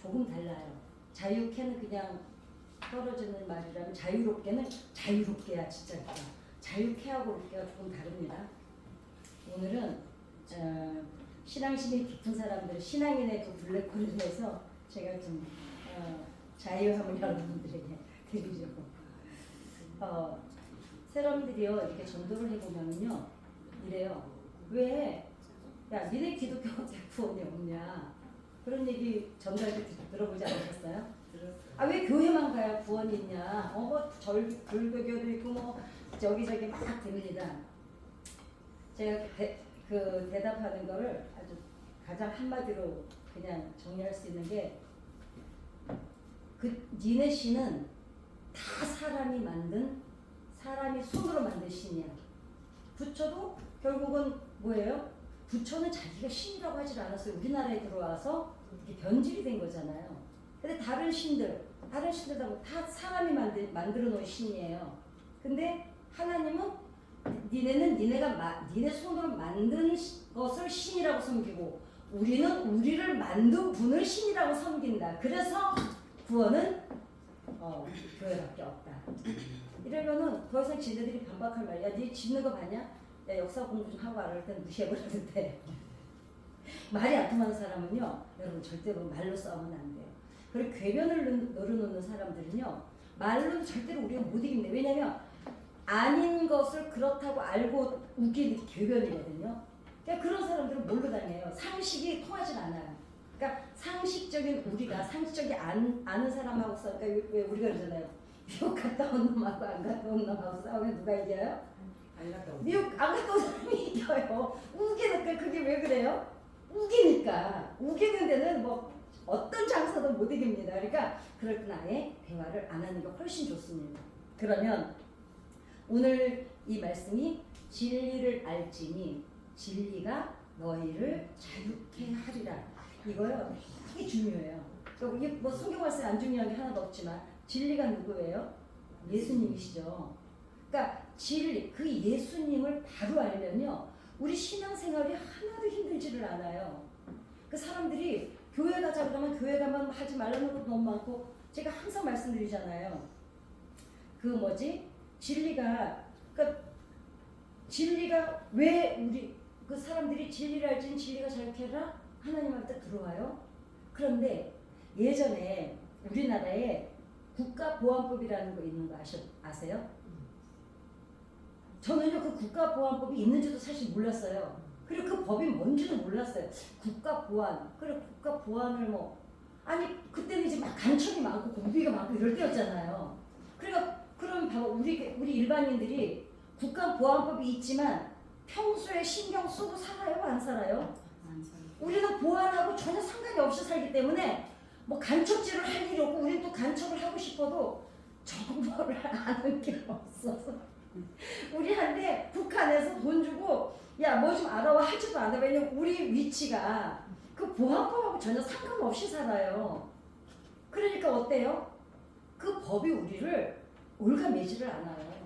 조금 달라요. 자유케는 그냥 떨어지는 말이라면 자유롭게는 자유롭게야 진짜 자유케하고 롭게가 조금 다릅니다. 오늘은 신앙심이 깊은 사람들, 신앙인의 그 블랙홀을 해서 제가 좀 자유함을 여러분들에게 드리려고. 사람들이요 이렇게 전도를 해보면요 이래요. 왜? 야 니네 기독교 구원이 없냐? 그런 얘기 전달 들어보지 않으셨어요? 아 왜 교회만 가야 구원이 있냐? 뭐 불교도 있고 뭐 여기저기 막 들립니다. 제가 대답하는 거를 아주 가장 한마디로 그냥 정리할 수 있는 게 니네 신은 다 사람이 만든 사람이 손으로 만든 신이야. 부처도 결국은 뭐예요? 부처는 자기가 신이라고 하질 않았어요. 우리나라에 들어와서 이렇게 변질이 된 거잖아요. 근데 다른 신들 다 사람이 만들어 놓은 신이에요. 근데 하나님은 니네 손으로 만든 것을 신이라고 섬기고 우리는 우리를 만든 분을 신이라고 섬긴다. 그래서 구원은 교회밖에 없다. 이러면은 더 이상 지네들이 반박할 말이야. 니 짓는 거 봤냐? 야 역사 공부 좀 하고 알을 땐 무시해버렸는데 말이 안 통하는 사람은요 여러분 절대로 말로 싸우면 안 돼요. 그리고 궤변을 늘어놓는 사람들은요 말로는 절대로 우리가 못 이깁니다. 왜냐면 아닌 것을 그렇다고 알고 우기는 궤변이거든요. 그러니까 그런 사람들은 뭘로 다녀요? 상식이 통하진 않아요. 그러니까 상식적인 우리가 상식적이 아는 사람하고 싸우니까 왜 우리가 그러잖아요. 미국 갔다 온 놈하고 안 갔다 온 놈하고 싸우면 누가 이겨요? 미국 안 갔다 온 사람이 이겨요. 우기니까 그게 왜 그래요? 우기는 데는 뭐 어떤 장사도 못 이깁니다. 그러니까 그럴 땐 아예 대화를 안 하는 게 훨씬 좋습니다. 그러면 오늘 이 말씀이 진리를 알지니 진리가 너희를 자유케 하리라. 이거요 되게 중요해요. 이게 뭐 성경 말씀 안 중요한 게 하나도 없지만 진리가 누구예요? 예수님이시죠. 그러니까 진리 그 예수님을 바로 알면요 우리 신앙생활이 하나도 힘들지를 않아요. 그 사람들이 교회 가자 그러면 교회 가면 하지 말라는 것도 너무 많고 제가 항상 말씀드리잖아요. 진리가 진리가 왜 우리 그 사람들이 진리를 알지는 진리가 자유케 하라 하나님한테 들어와요. 그런데 예전에 우리나라에 국가보안법이라는 거 있는 거 아세요? 저는요 그 국가보안법이 있는지도 사실 몰랐어요. 그리고 그 법이 뭔지도 몰랐어요. 국가보안 그래 국가보안을 그때는 이제 막 간첩이 많고 공비가 많고 이럴 때였잖아요. 그러니까 그럼 봐봐 우리 일반인들이 국가보안법이 있지만 평소에 신경 쓰고 살아요? 안 살아요? 안 살아요. 우리는 보안하고 전혀 상관이 없이 살기 때문에 뭐 간첩질을 할 일이 없고 우리는 또 간첩을 하고 싶어도 정보를 아는 게 없어서 우리한테 북한에서 돈 주고 야 뭐 좀 알아와 하지도 않아. 왜냐면 우리 위치가 그 보안법하고 전혀 상관없이 살아요. 그러니까 어때요? 그 법이 우리를 올가매지를 않아요.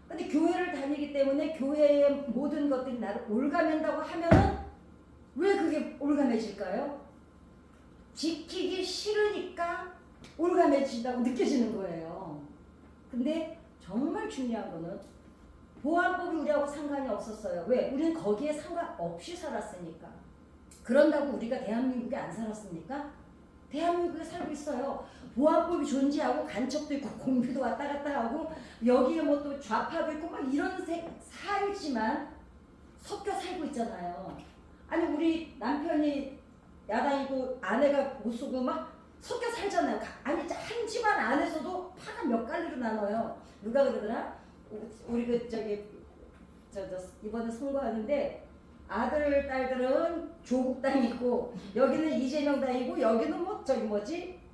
근데 교회를 다니기 때문에 교회의 모든 것들이 나를 올가맨다고 하면은 왜 그게 올가매질까요? 지키기 싫으니까 올가매진다고 느껴지는 거예요. 근데 정말 중요한 거는 보안법이 우리하고 상관이 없었어요. 왜? 우리는 거기에 상관없이 살았으니까. 그런다고 우리가 대한민국에 안 살았습니까? 대한민국에 살고 있어요. 보안법이 존재하고 간첩도 있고 공비도 왔다 갔다 하고 여기에 뭐 또 좌파도 있고 막 이런 살지만 섞여 살고 있잖아요. 아니 우리 남편이 야당이고 아내가 보수고 막 섞여 살잖아요. 아니 한 집안 안에서도 파가 몇 갈래로 나눠요. 누가 그러더라? 우리 이번에 선거하는데 아들 딸들은 조국 당이 있고 여기는 이재명 당이고 여기는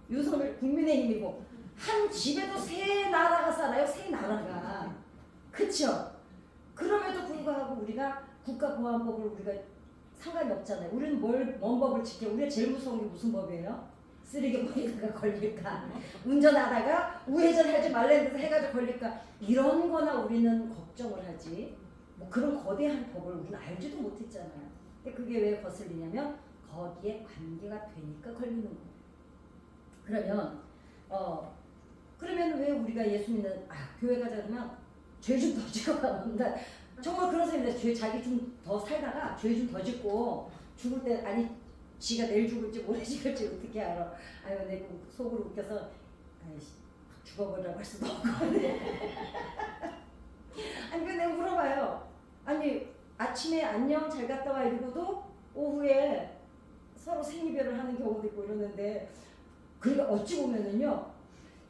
윤석열 국민의힘이고 한 집에도 세 나라가 살아요. 세 나라가. 그쵸? 그럼에도 불구하고 우리가 국가보안법을 우리가 상관이 없잖아요. 우리는 뭔 법을 지켜? 우리가 제일 무서운 게 무슨 법이에요? 쓰레기 버리다가 걸릴까? 운전하다가 우회전하지 말라는 데서 해가지고 걸릴까? 이런 거나 우리는 걱정을 하지. 뭐 그런 거대한 법을 우리는 알지도 못했잖아요. 근데 그게 왜 거슬리냐면 거기에 관계가 되니까 걸리는 거예요. 그러면 그러면 왜 우리가 예수 믿는 교회 가자 그러면 죄 좀 더 지고 가본다. 정말 그런 사람인데 죄 자기 좀 더 살다가 죄 좀 더 짓고 죽을 때 아니 지가 내일 죽을지 모레 죽을지 어떻게 알아. 아유 내가 속으로 웃겨서 아이씨 죽어버리라고 할 수도 없고 아니 그 내가 물어봐요. 아니 아침에 안녕 잘 갔다 와 이러고도 오후에 서로 생이별을 하는 경우도 있고 이러는데 그러니까 어찌 보면은요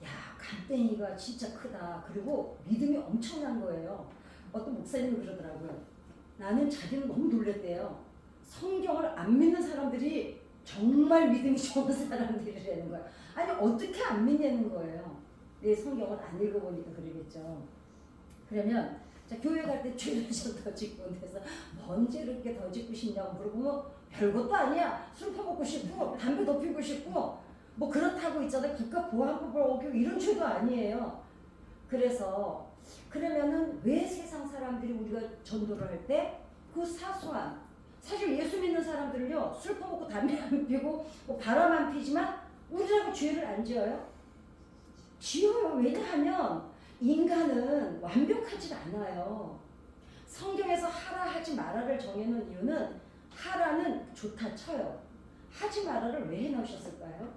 야 간땡이가 진짜 크다. 그리고 믿음이 엄청난 거예요. 어떤 목사님이 그러더라고요. 나는 자기는 너무 놀랬대요. 성경을 안 믿는 사람들이 정말 믿음이 좋은 사람들이라는 거야. 아니 어떻게 안 믿냐는 거예요. 내 성경을 안 읽어보니까 그러겠죠. 그러면 자 교회 갈 때 죄를 좀 더 짓고 그래서 뭔 죄를 이렇게 더 짓고 싶냐고 물어보면 별것도 아니야. 술 퍼먹고 싶고 담배 더 피우고 싶고 뭐 그렇다고 있잖아요. 국가보안법을 어기고 이런 죄도 아니에요. 그래서 그러면은 왜 세상 사람들이 우리가 전도를 할 때 그 사소한 사실 예수 믿는 사람들은요 술 퍼먹고 담배 안 피우고 뭐 바람 안 피지만 우리라고 죄를 안 지어요? 지어요. 왜냐하면 인간은 완벽하지 않아요. 성경에서 하라 하지 마라를 정해놓은 이유는 하라는 좋다 쳐요. 하지 마라를 왜 해놓으셨을까요?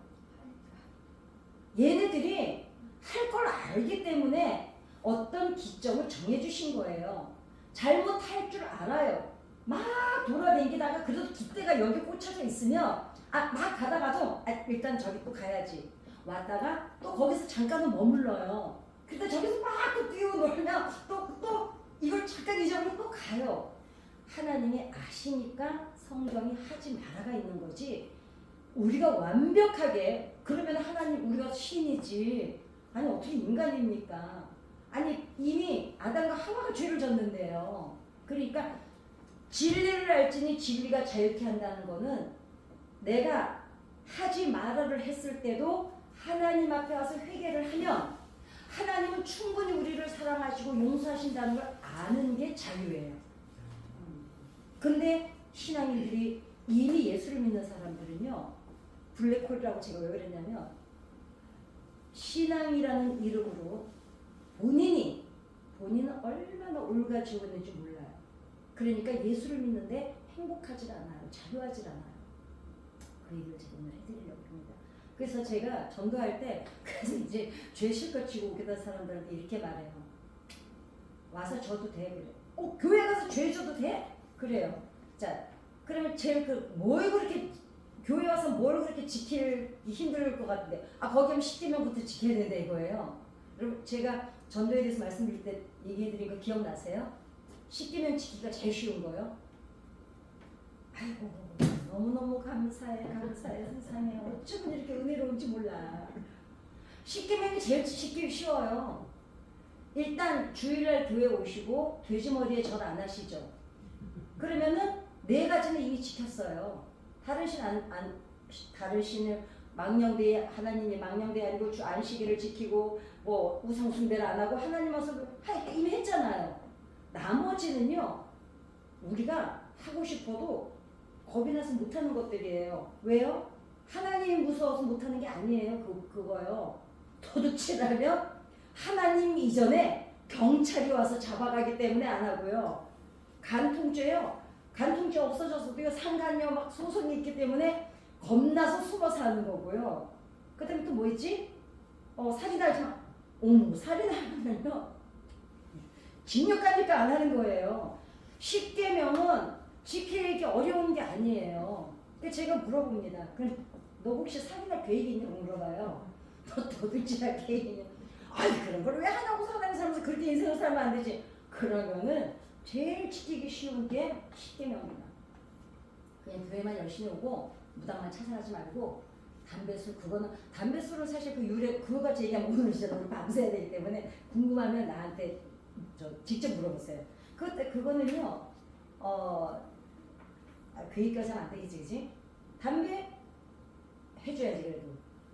얘네들이 할 걸 알기 때문에 어떤 기점을 정해주신 거예요. 잘못할 줄 알아요. 막 돌아다니다가 그래도 깃대가 여기 꽂혀져 있으면 막 가다가도 일단 저기 또 가야지. 왔다가 또 거기서 잠깐은 머물러요. 근데 저기서 막 또 뛰어놀면 또 이걸 잠깐 잊어버리고 또 가요. 하나님이 아시니까 성경이 하지 마라가 있는 거지. 우리가 완벽하게 그러면 하나님 우리가 신이지. 아니 어떻게 인간입니까? 아니 이미 아담과 하와가 죄를 졌는데요. 그러니까 진리를 알지니 진리가 자유케 한다는 거는 내가 하지 마라를 했을 때도 하나님 앞에 와서 회개를 하면 하나님은 충분히 우리를 사랑하시고 용서하신다는 걸 아는 게 자유예요. 근데 신앙인들이 이미 예수를 믿는 사람들은요 블랙홀이라고 제가 왜 그랬냐면 신앙이라는 이름으로 본인은 얼마나 올가지고 있는지 몰라요. 그러니까 예수를 믿는데 행복하지 않아요. 자유하지 않아요. 그 얘기를 제가 오늘 해드리려고 합니다. 그래서 제가 전도할 때 그래서 이제 죄 실컷 지고 오게된 사람들한테 이렇게 말해요. 와서 져도 돼? 그래. 교회 가서 죄 져도 돼? 그래요. 자, 그러면 제일 뭘 그렇게 교회 와서 뭘 그렇게 지키기 힘들 것 같은데 거기 하면 10개명부터 지켜야 된다 이거예요. 여러분 제가 전도에 대해서 말씀드릴 때 얘기해드린 거 기억나세요? 10개명 지키기가 제일 쉬운 거요. 아이고 너무너무 감사해 세상에 어쩌면 이렇게 은혜로운지 몰라. 10개명이 제일 지키기 쉬워요. 일단 주일날 교회 오시고 돼지머리에 절 안 하시죠. 그러면은 4가지는 이미 지켰어요. 다른 신을 망령되이 하나님이 망령되이 아니고 주 안식일을 지키고 뭐 우상 숭배를 안 하고 하나님 와서 이미 했잖아요. 나머지는요 우리가 하고 싶어도 겁이 나서 못하는 것들이에요. 왜요? 하나님이 무서워서 못하는 게 아니에요. 그거요. 도둑질하면 하나님 이전에 경찰이 와서 잡아가기 때문에 안 하고요. 간통죄요. 간통죄 없어졌어도 상간녀 막 소송이 있기 때문에 겁나서 숨어서 하는 거고요. 그 다음에 또 뭐 있지? 살인하지 마. 살인하면요 징역 가니까 안 하는 거예요. 10계명은 지키기 어려운 게 아니에요. 근데 제가 물어봅니다. 그럼 너 혹시 살인할 계획이 있냐고 물어봐요. 너 도둑질할 계획이 있냐? 그런 걸 왜 하냐고 사람이 살면서 그렇게 인생을 살면 안 되지. 그러면은 제일 지키기 쉬운 게 10계명입니다. 그냥 교회만 열심히 오고 무당만 찾아가지 말고 담배술 담배술은 사실 그 유래 그거같이 얘기하면 오늘 진짜 우리 밤새야 되기 때문에 궁금하면 나한테 직접 물어보세요. 그거는요 그 얘기까지는 안 되겠지 그치? 담배 해줘야지 그래도.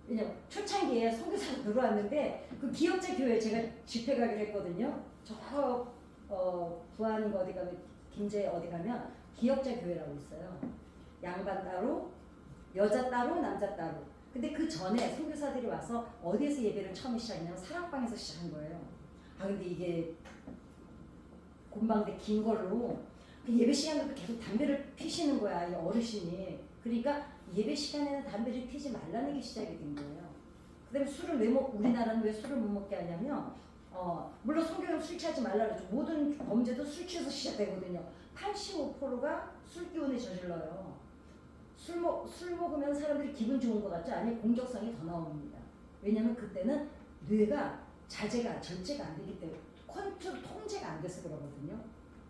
왜냐면 초창기에 선교사가 들어왔는데 그 기억자 교회 제가 집회 가기로 했거든요. 저 부안 어디 가면 김제 어디 가면 기억자 교회라고 있어요. 양반 따로 여자 따로 남자 따로. 근데 그 전에 선교사들이 와서 어디에서 예배를 처음 시작했냐면 사랑방에서 시작한 거예요. 아 근데 이게 곰방대 긴 걸로 그 예배 시간에도 계속 담배를 피시는 거야 이 어르신이. 그러니까 예배 시간에는 담배를 피지 말라는 게 시작이 된 거예요. 그다음에 술을 왜 우리나라는 왜 술을 못 먹게 하냐면 물론 성경은 술 취하지 말라 그러죠. 모든 범죄도 술 취해서 시작되거든요. 85%가 술 기운에 저질러요. 술 먹으면 사람들이 기분 좋은 것 같죠? 아니 공격성이 더 나옵니다. 왜냐면 그때는 뇌가 절제가 안 되기 때문에 컨트롤 통제가 안 돼서 그러거든요.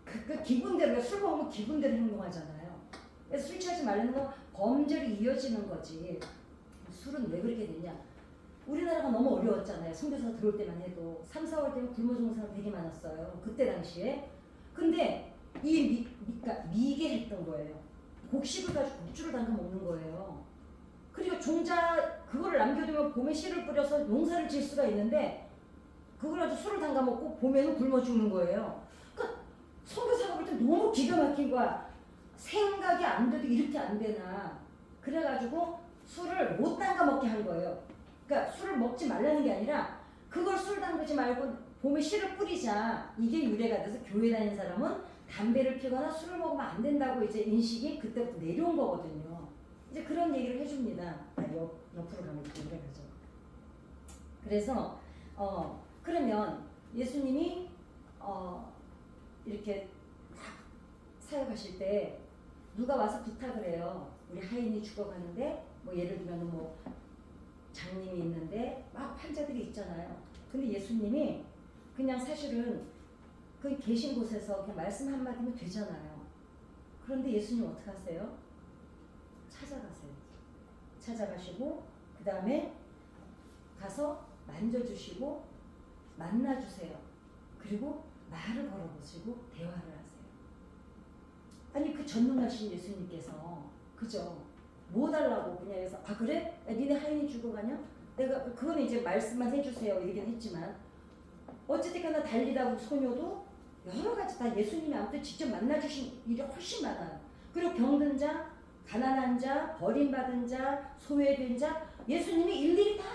그 기분대로 술 먹으면 기분대로 행동하잖아요. 그래서 술 취하지 말라는 건 범죄로 이어지는 거지. 술은 왜 그렇게 됐냐? 우리나라가 너무 어려웠잖아요. 선교사 들어올 때만 해도 3, 4월 때면 굶어 죽는 사람 되게 많았어요. 그때 당시에. 근데 그러니까 미개 했던 거예요. 곡식을 가지고 곡주를 담가 먹는 거예요. 그리고 종자 그거를 남겨두면 봄에 씨를 뿌려서 농사를 지을 수가 있는데 그걸 가지고 술을 담가 먹고 봄에는 굶어 죽는 거예요. 그러니까 선교사가 볼 때 너무 기가 막힌 거야. 생각이 안 돼도 이렇게 안 되나. 그래가지고 술을 못 담가 먹게 한 거예요. 그러니까 술을 먹지 말라는 게 아니라 그걸 술 담그지 말고 봄에 씨를 뿌리자. 이게 유래가 돼서 교회 다니는 사람은 담배를 피거나 술을 먹으면 안 된다고 이제 인식이 그때부터 내려온 거거든요. 이제 그런 얘기를 해줍니다. 옆으로 가면 이렇게 가죠. 그래서 그러면 예수님이 이렇게 막 사역하실 때 누가 와서 부탁을 해요. 우리 하인이 죽어가는데 뭐 예를 들면 뭐 장님이 있는데 막 환자들이 있잖아요. 근데 예수님이 그냥 사실은 그 계신 곳에서 그냥 말씀 한마디면 되잖아요. 그런데 예수님 어떻게 하세요? 찾아가세요. 찾아가시고 그 다음에 가서 만져주시고 만나주세요. 그리고 말을 걸어보시고 대화를 하세요. 아니 그 전능하신 예수님께서 그죠? 뭐 달라고 그냥 해서 그래? 니네 하인이 죽어가냐? 내가 그건 이제 말씀만 해주세요 이러긴 했지만 어쨌든 달리다 소녀도 여러 가지 다 예수님이 아무튼 직접 만나주신 일이 훨씬 많아요. 그리고 병든 자, 가난한 자, 버림받은 자, 소외된 자 예수님이 일일이 다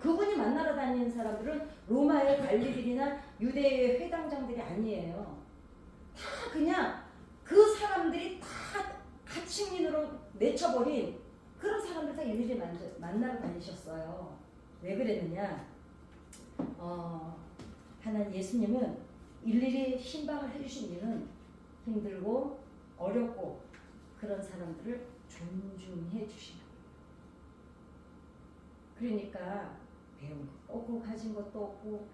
그분이 만나러 다니는 사람들은 로마의 관리들이나 유대의 회당장들이 아니에요. 다 그냥 그 사람들이 다 가칭민으로 내쳐버린 그런 사람들 다 일일이 만나러 다니셨어요. 왜 그랬느냐? 하나님 예수님은 일일이 신방을 해주신 일은 힘들고 어렵고 그런 사람들을 존중해 주시는 거예요. 그러니까 배운 것도 없고 가진 것도 없고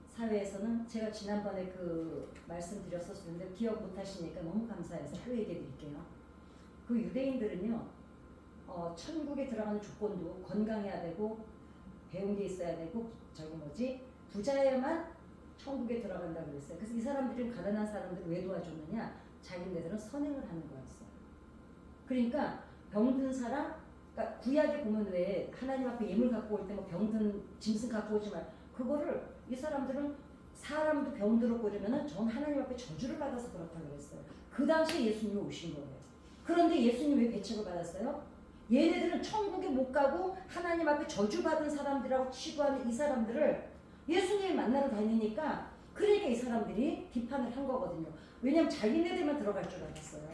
사회에서는 제가 지난번에 그 말씀드렸었는데 기억 못 하시니까 너무 감사해서 또 얘기해 드릴게요. 그 유대인들은요 천국에 들어가는 조건도 건강해야 되고 배운 게 있어야 되고 부자야만 천국에 들어간다고 그랬어요. 그래서 이 사람들이 가난한 사람들을 왜 도와줬느냐? 자기네들은 선행을 하는 거였어요. 그러니까 병든 사람, 그러니까 구약에 보면 왜 하나님 앞에 예물 갖고 올 때 뭐 병든 짐승 갖고 오지 말, 그거를 이 사람들은 사람도 병들었고 이러면은 전 하나님 앞에 저주를 받아서 그렇다고 그랬어요. 그 당시에 예수님이 오신 거예요. 그런데 예수님 왜 배척을 받았어요? 얘네들은 천국에 못 가고 하나님 앞에 저주받은 사람들이라고 치부하는 이 사람들을 예수님이 만나러 다니니까 그러니까 이 사람들이 비판을 한 거거든요. 왜냐면 자기네들만 들어갈 줄 알았어요.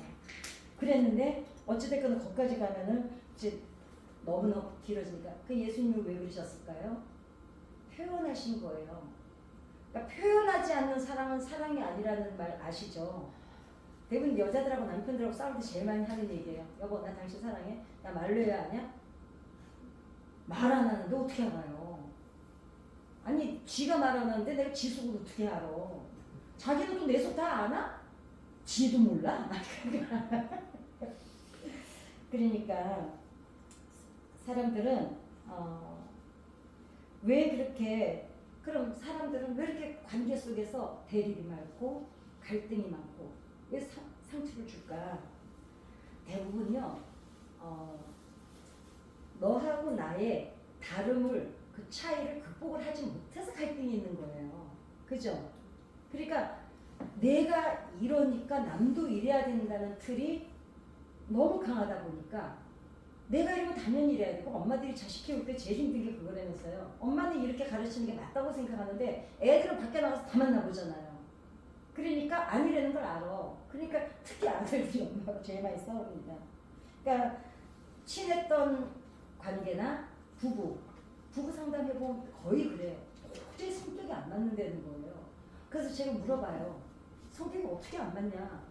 그랬는데 어찌됐건 거기까지 가면은 이제 너무너무 길어지니까 그 예수님이 왜 그러셨을까요? 표현하신 거예요. 그러니까 표현하지 않는 사랑은 사랑이 아니라는 말 아시죠? 대부분 여자들하고 남편들하고 싸울 때 제일 많이 하는 얘기예요. 여보 나 당신 사랑해? 나 말로 해야 하냐? 말 안 하는데 어떻게 알아요? 아니 쥐가 말 안 하는데 내가 쥐 속을 어떻게 알아? 자기도 또 내 속 다 아나? 쥐도 몰라? 그러니까 사람들은 왜 그렇게 그럼 사람들은 왜 이렇게 관계 속에서 대립이 많고 갈등이 많고 왜 상처를 줄까? 대부분요 너하고 나의 다름을 그 차이를 극복을 하지 못해서 갈등이 있는 거예요. 그죠? 그러니까 내가 이러니까 남도 이래야 된다는 틀이 너무 강하다 보니까 내가 이러면 당연히 이래야 되고 엄마들이 자식 키울 때 제일 힘든 게 그거라면서요. 엄마는 이렇게 가르치는 게 맞다고 생각하는데 애들은 밖에 나가서 다 만나보잖아요. 그러니까 아니라는 걸 알아. 그러니까 특히 아들들이 엄마가 제일 많이 싸웁니다. 그러니까 친했던 관계나 부부 상담해보면 거의 그래요. 도저히 성격이 안 맞는다는 거예요. 그래서 제가 물어봐요. 성격이 어떻게 안 맞냐?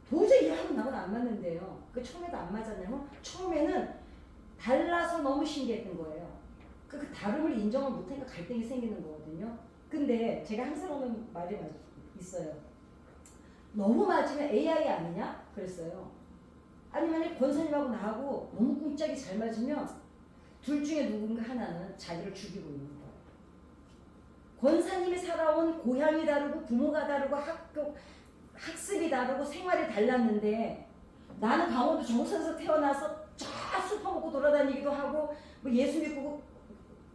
도저히 일하고 나하고는 안 맞는데요. 그 처음에도 안 맞았냐면 처음에는 달라서 너무 신기했던 거예요. 그 다름을 인정을 못하니까 갈등이 생기는 거거든요. 근데 제가 항상 하는 말이 있어요. 너무 맞으면 AI 아니냐? 그랬어요. 아니 만약 권사님하고 나하고 너무 꿍짝이 잘 맞으면 둘 중에 누군가 하나는 자기를 죽이고 있는 거예요. 권사님이 살아온 고향이 다르고 부모가 다르고 학습이 다르고 생활이 달랐는데 나는 강원도 정선에서 태어나서 쫙 술 퍼먹고 돌아다니기도 하고 뭐 예수 믿고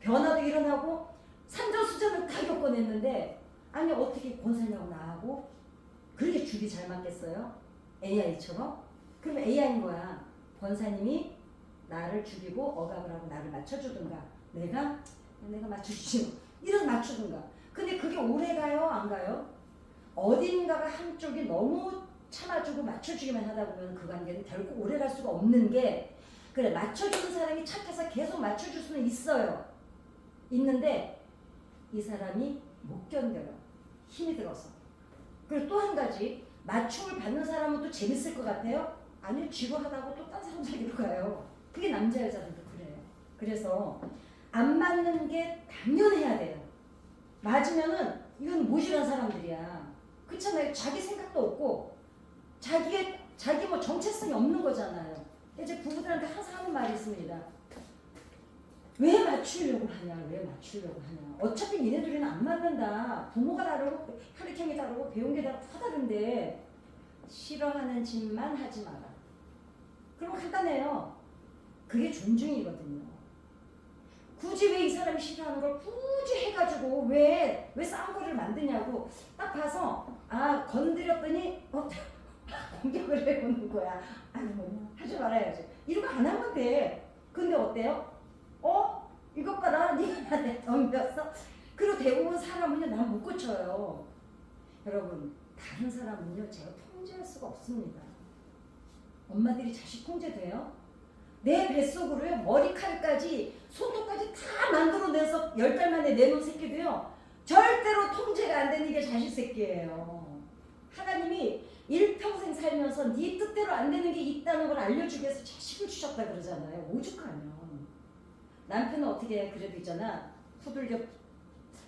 변화도 일어나고 산전수전을 다 겪어냈는데 아니 어떻게 권사님하고 나하고 그렇게 줄이 잘 맞겠어요? AI처럼? 그러면 AI인 거야. 권사님이 나를 죽이고 억압을 하고 나를 맞춰주든가 내가 맞춰주지 이래서 맞추든가. 근데 그게 오래 가요? 안 가요? 어딘가가 한쪽이 너무 참아주고 맞춰주기만 하다 보면 그 관계는 결국 오래 갈 수가 없는 게 그래 맞춰주는 사람이 착해서 계속 맞춰줄 수는 있어요. 있는데 이 사람이 못 견뎌요. 힘이 들어서. 그리고 또 한 가지 맞춤을 받는 사람은 또 재밌을 것 같아요? 아니요. 지루하다고 또 딴 사람 사귀러 가요. 그게 남자 여자들도 그래요. 그래서 안 맞는 게 당연해야 돼요. 맞으면은 이건 모질한 사람들이야. 그렇잖아요. 자기 생각도 없고 자기 뭐 정체성이 없는 거잖아요. 이제 부부들한테 항상 하는 말이 있습니다. 왜 맞추려고 하냐? 왜 맞추려고 하냐? 어차피 니네들이는 안 맞는다. 부모가 다르고 혈액형이 다르고 배운 게 다 다른데 싫어하는 짓만 하지 마라. 그럼 간단해요. 그게 존중이거든요. 굳이 왜 이 사람이 싫어하는 걸 굳이 해가지고 왜 쌍거리를 만드냐고 딱 봐서 건드렸더니 공격을 해보는 거야. 하지 말아야지. 이러고 안 하면 돼. 근데 어때요? 이것 봐라. 네가 나한테 덤볐어? 그리고 대부분 사람은요 난 못 고쳐요. 여러분 다른 사람은요 제가 통제할 수가 없습니다. 엄마들이 자식 통제돼요? 내 뱃속으로요 머리칼까지 손톱까지 다 만들어내서 10달 만에 내놓은 새끼도요 절대로 통제가 안 되는 게 자식 새끼예요. 하나님이 일평생 살면서 네 뜻대로 안 되는 게 있다는 걸 알려주기 위해서 자식을 주셨다 그러잖아요. 오죽하면 남편은 어떻게 해? 그래도 있잖아 후들겨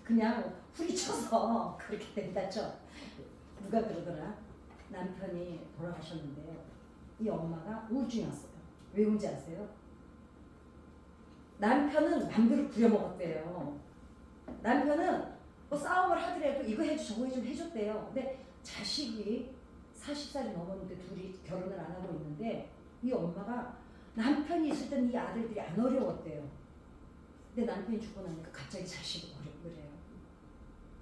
그냥 후리쳐서 그렇게 된다죠. 누가 그러더라. 남편이 돌아가셨는데 이 엄마가 우울증이었어요. 왜 운지 아세요? 남편은 맘대로 부려먹었대요. 남편은 뭐 싸움을 하더라도 이거 해줘 저거 해줘 해줬대요. 근데 자식이 40살이 넘었는데 둘이 결혼을 안 하고 있는데 이 엄마가 남편이 있을 때는 이 아들들이 안 어려웠대요. 근데 남편이 죽고 나니까 갑자기 자식이 어렵고 그래요.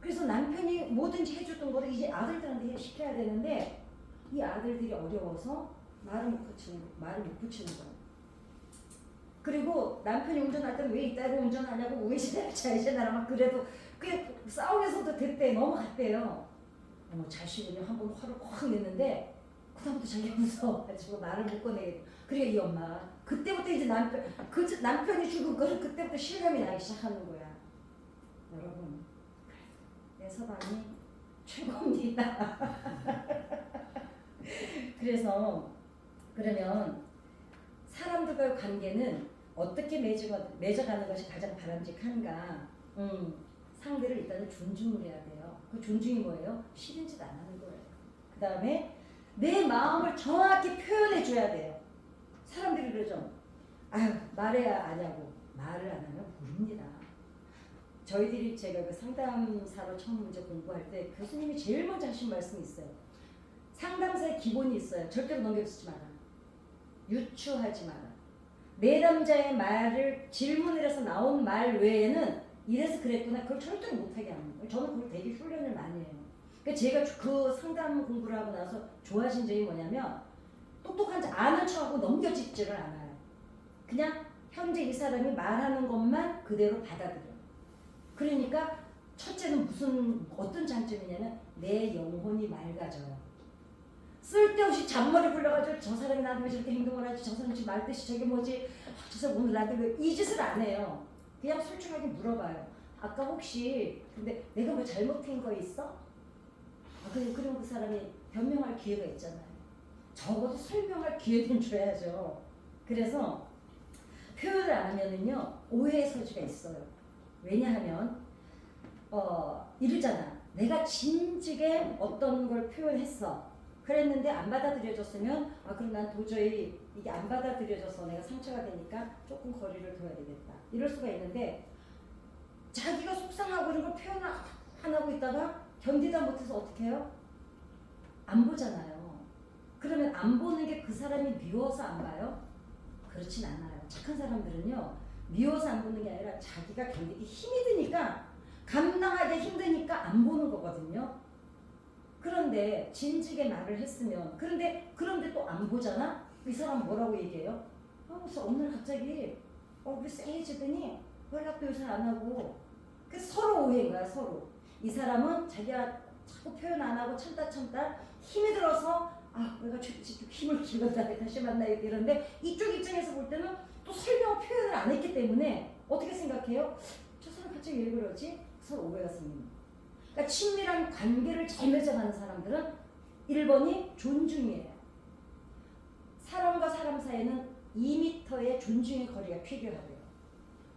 그래서 남편이 뭐든지 해줬던 거를 이제 아들들한테 시켜야 되는데 이 아들들이 어려워서 말을 못 붙이는 거예요. 그리고 남편이 운전할 때는 왜 이따위로 운전하냐고 우회전해라 좌회전해라 막 그래도 그게 싸움에서도 됐대 넘어갔대요. 자식은요 한 번 화를 확 냈는데 그다음부터 자기가 무서워가지고 말을 못 꺼내게. 그러니까 이 엄마가 그때부터 이제 남편이 죽은 거를 그때부터 실감이 나기 시작하는 거야. 여러분 내 서방이 최고입니다. 그래서 그러면 사람들과의 관계는 어떻게 맺어가는 것이 가장 바람직한가? 상대를 일단은 존중을 해야 돼요. 그 존중이 뭐예요? 싫은 짓 안 하는 거예요. 그 다음에 내 마음을 정확히 표현해 줘야 돼요. 사람들이 그러죠. 말해야 아냐고. 말을 안 하면 모릅니다. 저희들이 제가 그 상담사로 처음 이제 공부할 때 교수님이 제일 먼저 하신 말씀이 있어요. 상담사의 기본이 있어요. 절대로 넘겨주지 마라. 유추하지 마라. 내담자의 말을 질문을 해서 나온 말 외에는 이래서 그랬구나 그걸 절대로 못하게 하는 거예요. 저는 그걸 되게 훈련을 많이 해요. 그러니까 제가 그 상담 공부를 하고 나서 좋아진 점이 뭐냐면 똑똑한 자 아는 척하고 넘겨짚지를 않아요. 그냥 현재 이 사람이 말하는 것만 그대로 받아들여. 그러니까 첫째는 어떤 장점이냐면 내 영혼이 맑아져요. 쓸데없이 잔머리 굴려가지고 저 사람이 나한테 왜 저렇게 행동을 하지? 저 사람 지금 말 뜻이 저게 뭐지? 저 사람 오늘 나한테 왜 이 짓을 안 해요. 그냥 솔직하게 물어봐요. 아까 혹시 근데 내가 뭐 잘못한 거 있어? 그럼 그 사람이 변명할 기회가 있잖아요. 적어도 설명할 기회는 줘야죠. 그래서 표현을 안 하면은요 오해의 소지가 있어요. 왜냐하면 이러잖아. 내가 진즉에 어떤 걸 표현했어. 그랬는데 안 받아들여졌으면 그럼 난 도저히 이게 안 받아들여져서 내가 상처가 되니까 조금 거리를 둬야 되겠다. 이럴 수가 있는데 자기가 속상하고 이런 걸 표현 안 하고 있다가 견디다 못해서 어떻게 해요? 안 보잖아요. 그러면 안 보는 게 그 사람이 미워서 안 봐요? 그렇진 않아요. 착한 사람들은요 미워서 안 보는 게 아니라 자기가 견디기 힘이 드니까 감당하기 힘드니까 안 보는 거거든요. 그런데 진즉에 말을 했으면 그런데 또 안 보잖아? 이 사람 뭐라고 얘기해요? 그래서 어느 날 갑자기 얼굴이 쎄해지더니 연락도 요새 안 하고 그래서 서로 오해인 거야. 서로 이 사람은 자기가 자꾸 표현 안 하고 참다 힘이 들어서 내가 힘을 길렀 다음에 다시 만나야겠다 이런데 이쪽 입장에서 볼 때는 또 설명 표현을 안 했기 때문에 어떻게 생각해요? 저 사람 갑자기 왜 그러지? 서로 오해가 생깁니다. 그러니까 친밀한 관계를 잘 맺어가는 사람들은 1번이 존중이에요. 사람과 사람 사이에는 2m의 존중의 거리가 필요하대요.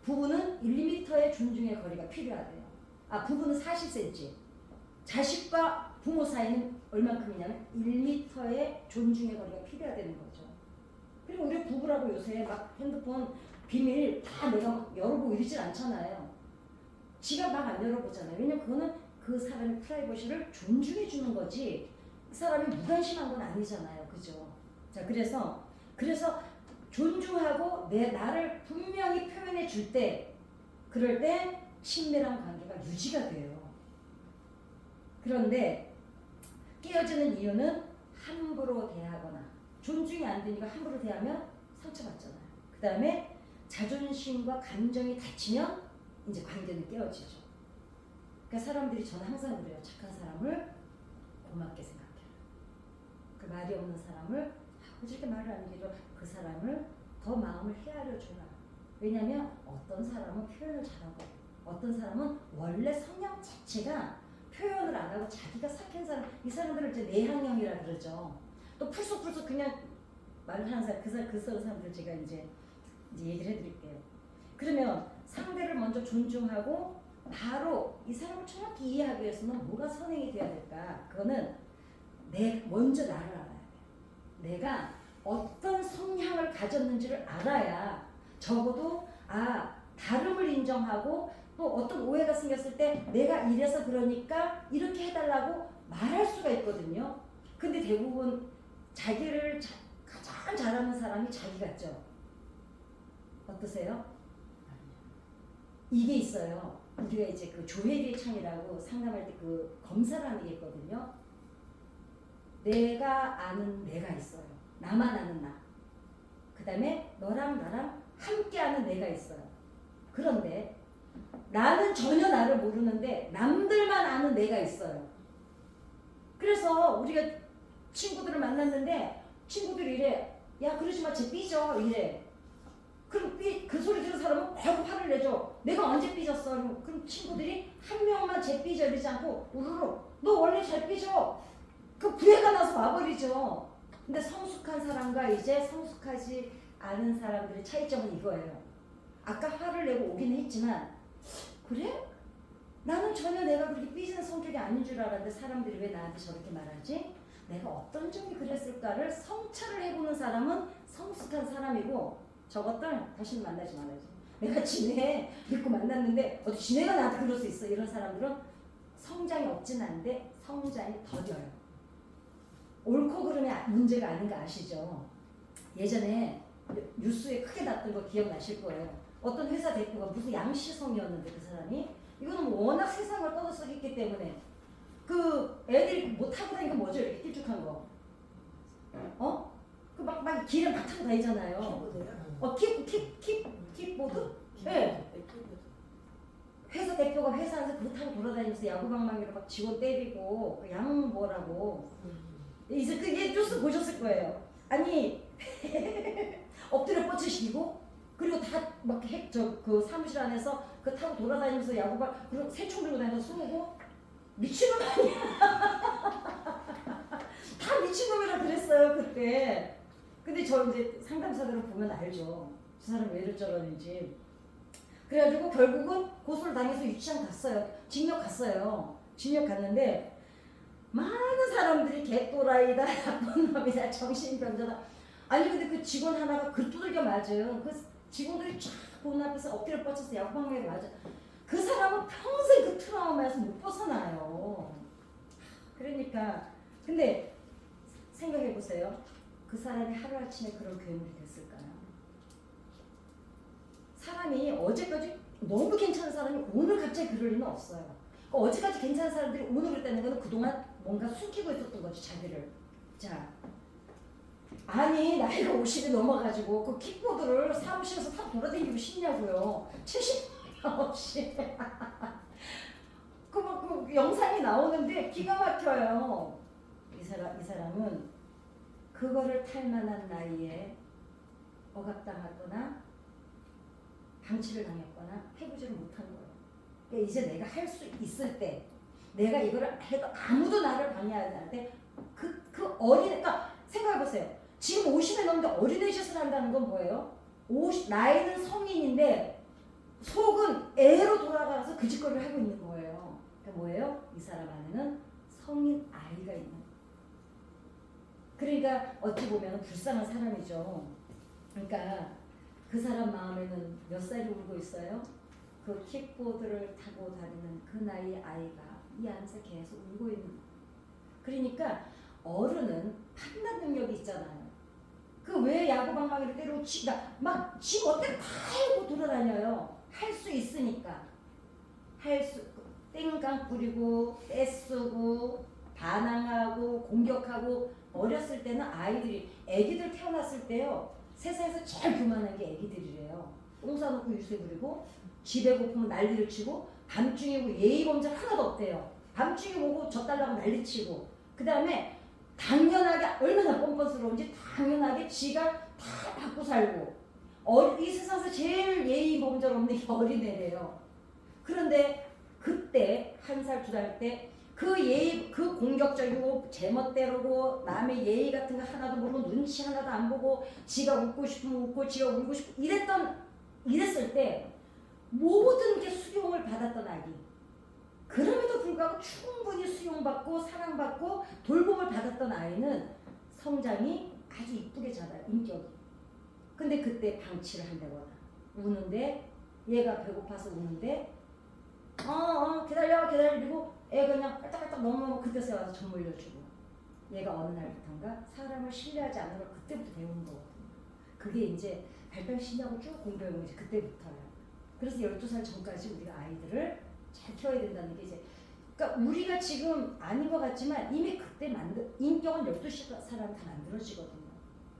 부부는 1m의 존중의 거리가 필요하대요. 부부는 40cm. 자식과 부모 사이는 얼만큼이냐면 1m의 존중의 거리가 필요하다는 거죠. 그리고 우리 부부라고 요새 막 핸드폰 비밀 다 내가 막 열어보고 이러질 않잖아요. 지가 막 안 열어보잖아요. 왜냐면 그거는 그 사람의 프라이버시를 존중해 주는 거지 그 사람이 무관심한 건 아니잖아요. 그죠? 자, 그래서 존중하고 나를 분명히 표현해 줄 때 그럴 때 친밀한 관계가 유지가 돼요. 그런데 깨어지는 이유는 함부로 대하거나 존중이 안 되니까 함부로 대하면 상처받잖아요. 그 다음에 자존심과 감정이 다치면 이제 관계는 깨어지죠. 그러니까 사람들이 저는 항상 그래요. 착한 사람을 고맙게 생각해요. 그 말이 없는 사람을 저렇게 말을 안 해도 그 사람을 더 마음을 헤아려 줘라. 왜냐하면 어떤 사람은 표현을 잘하고 어떤 사람은 원래 성향 자체가 표현을 안 하고 자기가 삭힌 사람, 이 사람들을 이제 내향형이라 그러죠. 또 풀썩풀썩 그냥 말을 하는 사람, 그 사람들 제가 이제 얘기를 해드릴게요. 그러면 상대를 먼저 존중하고 바로 이 사람을 정확히 이해하기 위해서는 뭐가 선행이 돼야 될까? 그거는 먼저 나를 알아야 돼요. 내가 어떤 성향을 가졌는지를 알아야 적어도 다름을 인정하고 또 어떤 오해가 생겼을 때 내가 이래서 그러니까 이렇게 해달라고 말할 수가 있거든요. 근데 대부분 자기를 가장 잘하는 사람이 자기 같죠? 어떠세요? 이게 있어요. 우리가 이제 그 조혜리의 창이라고 상담할 때 그 검사를 하는 게 있거든요. 내가 아는 내가 있어요. 나만 아는 나. 그 다음에 너랑 나랑 함께 아는 내가 있어요. 그런데 나는 전혀 나를 모르는데 남들만 아는 내가 있어요. 그래서 우리가 친구들을 만났는데 친구들이 이래. 야 그러지 마, 쟤 삐져 이래. 그럼 그 소리 들은 사람은 바로 화를 내죠. 내가 언제 삐졌어? 그럼 친구들이 한 명만 쟤 삐져 이러지 않고 우르르 너 원래 잘 삐져. 그 부해가 나서 와버리죠. 근데 성숙한 사람과 이제 성숙하지 않은 사람들의 차이점은 이거예요. 아까 화를 내고 오긴 했지만 그래? 나는 전혀 내가 그렇게 삐지는 성격이 아닌 줄 알았는데 사람들이 왜 나한테 저렇게 말하지? 내가 어떤 점이 그랬을까를 성찰을 해보는 사람은 성숙한 사람이고 저것들 다시는 만나지 말아야지. 내가 지네 믿고 만났는데 어떻게 지네가 나한테 그럴 수 있어? 이런 사람들은 성장이 없진 않은데 성장이 더뎌요. 옳고 그름의 문제가 아닌 거 아시죠? 예전에 뉴스에 크게 났던 거 기억나실 거예요. 어떤 회사 대표가 무슨 양시성이었는데 그 사람이 이거는 뭐 워낙 세상을 떠들썩했기 때문에 그 애들이 못 타고 다니는 거 뭐죠? 이렇게 길쭉한 거. 그 막 길에 막 타고 다니잖아요. 킥보드? 네. 회사 대표가 회사에서 그거 타고 돌아다니면서 야구방망이로 막 직원 때리고 양 뭐라고 이제 그게 뉴스 보셨을 거예요. 아니 엎드려 뻗치시고 그리고 다막저 사무실 안에서 그 타고 돌아다니면서 야구방 그리고 새총 들고 다니면서 쏘고 미친놈 아니야. 다 미친놈이라 그랬어요 그때. 근데 저 이제 상담사들을 보면 알죠. 저 사람 왜 이럴저러는지. 그래가지고 결국은 고소를 당해서 유치장 갔어요. 징역 갔어요. 징역 갔는데 많은 사람들이 개또라이다, 나쁜 놈이다, 정신병자다. 아니 근데 그 직원 하나가 그 두들겨 맞은 그 직원들이 쫙 보는 앞에서 엎드려 뻗쳐서 야구방망이를 맞아. 그 사람은 평생 그 트라우마에서 못 벗어나요. 그러니까 근데 생각해 보세요. 그 사람이 하루아침에 그런 괴물이 됐을까요? 사람이 어제까지 너무 괜찮은 사람이 오늘 갑자기 그럴 리는 없어요. 어제까지 괜찮은 사람들이 오늘 그랬다는 건 그동안 뭔가 숨기고 있었던 거지 자기를. 자, 아니 나이가 50이 넘어가지고 그 킥보드를 사무실에서 타고 돌아다니고 싶냐고요. 70 없이. 그 영상이 나오는데 기가 막혀요. 이 사람은 그거를 탈 만한 나이에 억압당하거나 방치를 당했거나 해보지를 못한 거예요. 그러니까 이제 내가 할 수 있을 때 내가 이거를 해도 아무도 나를 방해하지 않을 때 그 그러니까 생각해보세요. 지금 50에 넘는데 어린애짓을 한다는 건 뭐예요? 나이는 성인인데 속은 애로 돌아가서 그 짓거리를 하고 있는 거예요. 그러니까 뭐예요? 이 사람 안에는 성인 아이가 있는 거예요. 그러니까 어찌 보면 불쌍한 사람이죠. 그러니까 그 사람 마음에는 몇 살이 울고 있어요? 그 킥보드를 타고 다니는 그 나이의 아이가 이 안에서 계속 울고 있는 거예요. 그러니까 어른은 판단 능력이 있잖아요. 그 왜 야구방망이를 때리고 막 지 멋대로 다 하고 돌아다녀요. 할 수 있으니까. 땡깡 부리고 떼쓰고 반항하고 공격하고 어렸을 때는 애기들 태어났을 때요. 세상에서 제일 교만한 게 애기들이래요. 똥 싸놓고 유세 부리고 집에 고프면 난리를 치고 밤중에 예의범죄 하나도 없대요. 밤중에 보고 젖달라고 난리치고 그 다음에 당연하게 얼마나 뻔뻔스러운지 당연하게 지가 다 받고 살고 이 세상에서 제일 예의범죄 없는 게 어린애래요. 그런데 그때 1살, 2살 때 그 공격적이고 제멋대로고 남의 예의 같은 거 하나도 모르고 눈치 하나도 안 보고 지가 웃고 싶으면 웃고 지가 울고 싶고 이랬을 때 모든 게 수용을 받았던 아기. 그럼에도 불구하고 충분히 수용받고 사랑받고 돌봄을 받았던 아이는 성장이 아주 이쁘게 자라요. 인격이. 근데 그때 방치를 한다거나 우는데 얘가 배고파서 우는데 기다리고 애가 그냥 깔딱깔딱 넘어오면 그때서 와서 젖 물려주고 얘가 어느 날부터인가 사람을 신뢰하지 않는 걸 그때부터 배우는 거거든요. 그게 이제 발달신약을 쭉 공부해보면 이제 그때부터요. 그래서 12살 전까지 우리가 아이들을 잘 키워야 된다는 게 이제 그러니까 우리가 지금 아닌 것 같지만 이미 그때 인격은 12살 다 만들어지거든요.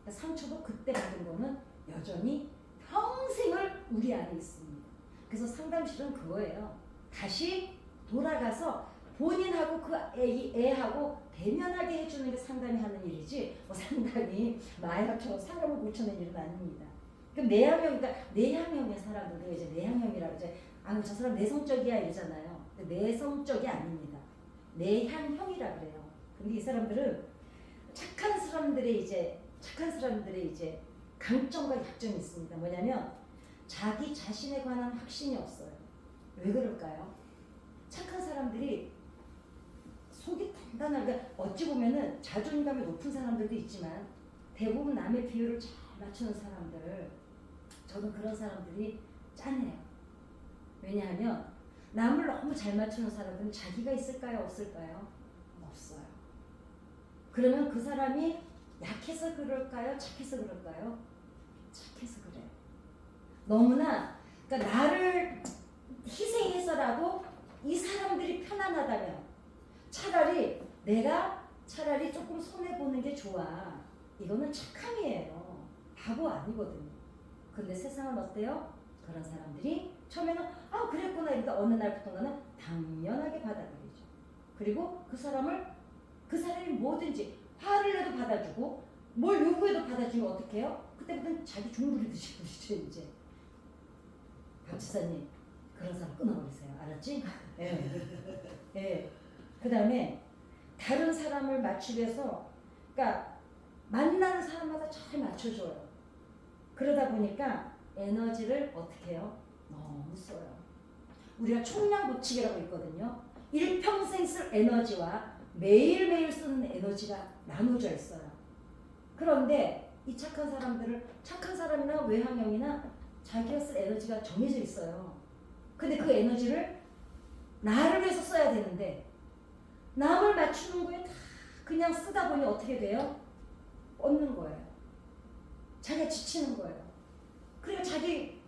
그러니까 상처도 그때 받은 거는 여전히 평생을 우리 안에 있습니다. 그래서 상담실은 그거예요. 다시 돌아가서 본인하고 그 애하고 대면하게 해주는 게 상담이 하는 일이지 상담이 마약처럼 사람을 고쳐내는 일은 아닙니다. 그럼 내향형의 사람들도 이제 내향형이라고 이제 저 사람 내성적이야 이러잖아요. 내성적이 아닙니다. 내향형이라 그래요. 근데 이 사람들은 착한 사람들의 이제 강점과 약점이 있습니다. 뭐냐면 자기 자신에 관한 확신이 없어요. 왜 그럴까요? 착한 사람들이 속이 단단하게 어찌 보면은 자존감이 높은 사람들도 있지만 대부분 남의 비율을 잘 맞추는 사람들 저는 그런 사람들이 짠해요. 왜냐하면 남을 너무 잘 맞추는 사람들은 자기가 있을까요? 없을까요? 없어요. 그러면 그 사람이 약해서 그럴까요? 착해서 그럴까요? 착해서 그래요. 너무나 그러니까 나를 희생해서라도 이 사람들이 편안하다면 내가 차라리 조금 손해보는 게 좋아. 이거는 착함이에요. 바보 아니거든요. 근데 세상은 어때요? 그런 사람들이 처음에는 아 그랬구나 이러다 어느 날부터는 당연하게 받아들이죠. 그리고 그 사람이 뭐든지 화를 내도 받아주고 뭘 요구해도 받아주면 어떻게 해요? 그때부터는 자기 종부리듯이 부리죠 이제. 박 지사님 그런 사람 끊어버리세요. 알았지? 예. 예. 그 다음에 다른 사람을 맞추기 위해서 그러니까 만나는 사람마다 잘 맞춰줘요. 그러다 보니까 에너지를 어떻게 해요? 너무 써요. 우리가 총량고치기라고 있거든요. 일평생 쓸 에너지와 매일매일 쓰는 에너지가 나눠져 있어요. 그런데 이 착한 사람이나 외향형이나 자기가 쓸 에너지가 정해져 있어요. 근데 그 에너지를 나를 위해서 써야 되는데 남을 맞추는 거에 다 그냥 쓰다 보니 어떻게 돼요? 뻗는 거예요. 자기가 지치는 거예요.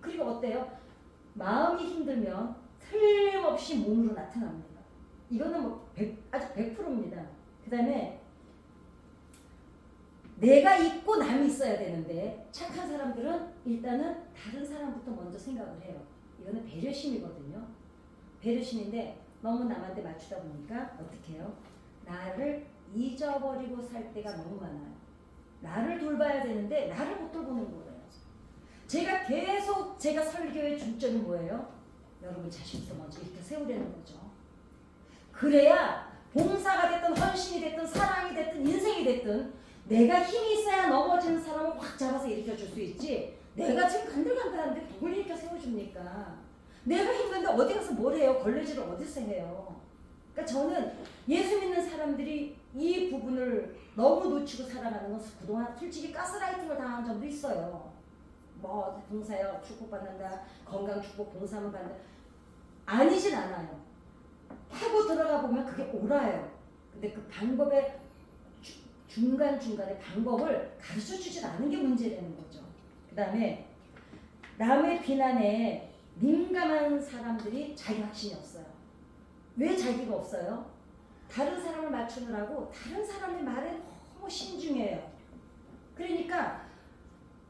그리고 어때요? 마음이 힘들면 틀림없이 몸으로 나타납니다. 이거는 아주 100%입니다. 그 다음에 내가 있고 남이 있어야 되는데 착한 사람들은 일단은 다른 사람부터 먼저 생각을 해요. 이거는 배려심이거든요. 배려심인데 너무 남한테 맞추다 보니까 어떻게 해요? 나를 잊어버리고 살 때가 너무 많아요. 나를 돌봐야 되는데 나를 못 돌보는 거예요. 제가 설교의 중점이 뭐예요? 여러분 자신부터 먼저 이렇게 세우려는 거죠. 그래야 봉사가 됐든 헌신이 됐든 사랑이 됐든 인생이 됐든 내가 힘이 있어야 넘어지는 사람을 확 잡아서 일으켜줄 수 있지. 내가 지금 간들간들한데 누굴 일으켜 세워줍니까? 내가 힘든데 어디 가서 뭘 해요? 걸레질을 어디서 해요? 그러니까 저는 예수 믿는 사람들이 이 부분을 너무 놓치고 살아가는 건 그동안 솔직히 가스라이팅을 당한 점도 있어요. 뭐 봉사요 축복받는다, 건강 축복 봉사만 받는다. 아니진 않아요. 하고 들어가 보면 그게 옳아요. 근데 그 방법의 중간중간에 방법을 가르쳐 주질 않은 게 문제라는 거죠. 그 다음에 남의 비난에 민감한 사람들이 자기 확신이 없어요. 왜 자기가 없어요? 다른 사람을 맞추느라고 다른 사람의 말에 너무 신중해요. 그러니까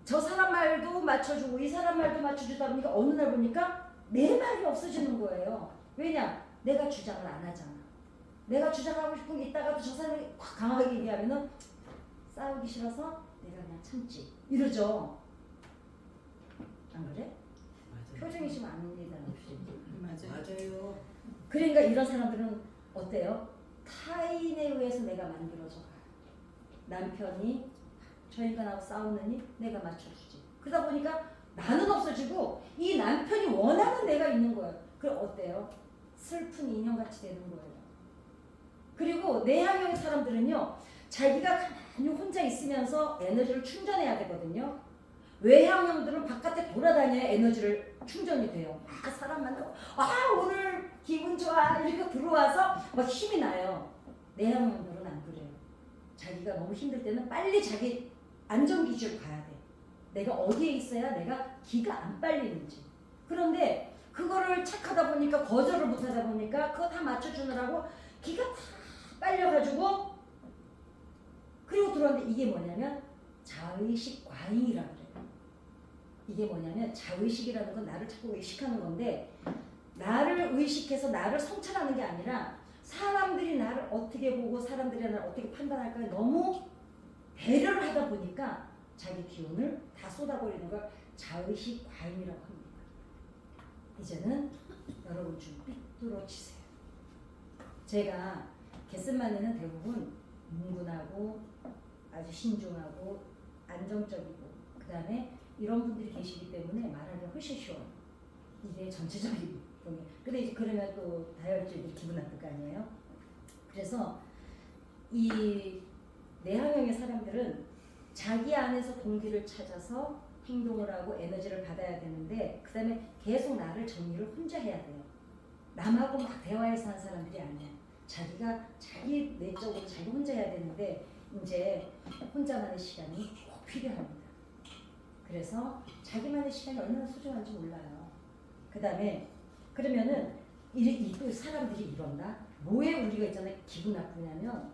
저 사람 말도 맞춰주고 이 사람 말도 맞춰주다 보니까 어느 날 보니까 내 말이 없어지는 거예요. 왜냐? 내가 주장을 안 하잖아. 내가 주장하고 싶은 게 있다가도 저 사람이 확 강하게 얘기하면은 싸우기 싫어서 내가 그냥 참지 이러죠. 안 그래? 맞아요. 표정이 좀 아닙니다. 맞아요. 그러니까 이런 사람들은 어때요? 타인에 의해서 내가 만들어져 가요. 남편이 저 인간하고 싸우느니 내가 맞춰주지. 그러다 보니까 나는 없어지고 이 남편이 원하는 내가 있는 거예요. 그럼 어때요? 슬픈 인형같이 되는 거예요. 그리고 내향형 사람들은요. 자기가 가만히 혼자 있으면서 에너지를 충전해야 되거든요. 외향형들은 바깥에 돌아다녀야 에너지를 충전이 돼요. 막 사람 만나고 오늘 기분 좋아 이렇게 들어와서 막 힘이 나요. 내향형들은 안 그래요. 자기가 너무 힘들 때는 빨리 자기 안정기지로 가야 돼. 내가 어디에 있어야 내가 기가 안 빨리는지. 그런데 그거를 착하다 보니까 거절을 못하다 보니까 그거 다 맞춰주느라고 기가 다 빨려가지고 그리고 들어왔는데 이게 뭐냐면 자의식 과잉이라고 그래요. 이게 뭐냐면 자의식이라는 건 나를 자꾸 의식하는 건데 나를 의식해서 나를 성찰하는 게 아니라 사람들이 나를 어떻게 보고 사람들이 나를 어떻게 판단할까에 너무 배려를 하다 보니까 자기 기운을 다 쏟아버리는 걸 자의식 과잉이라고 합니다. 이제는 여러분 좀 삐뚤어지세요. 제가 개슴만에는 대부분 문근하고 아주 신중하고 안정적이고 그 다음에 이런 분들이 계시기 때문에 말하기가 훨씬 쉬워요. 이게 전체적인 분이. 근데 이제 그러면 또 다혈질이 기분 나쁠 거 아니에요? 그래서 이 내향형의 사람들은 자기 안에서 동기를 찾아서 행동을 하고 에너지를 받아야 되는데 그 다음에 계속 나를 정리를 혼자 해야 돼요. 남하고 막 대화해서 하는 사람들이 아니야. 자기가 자기 내적으로 자기 혼자 해야 되는데 이제 혼자만의 시간이 꼭 필요합니다. 그래서 자기만의 시간이 얼마나 소중한지 몰라요. 그 다음에 그러면은 이 사람들이 이런다? 뭐에 우리가 있잖아요. 기분 나쁘냐면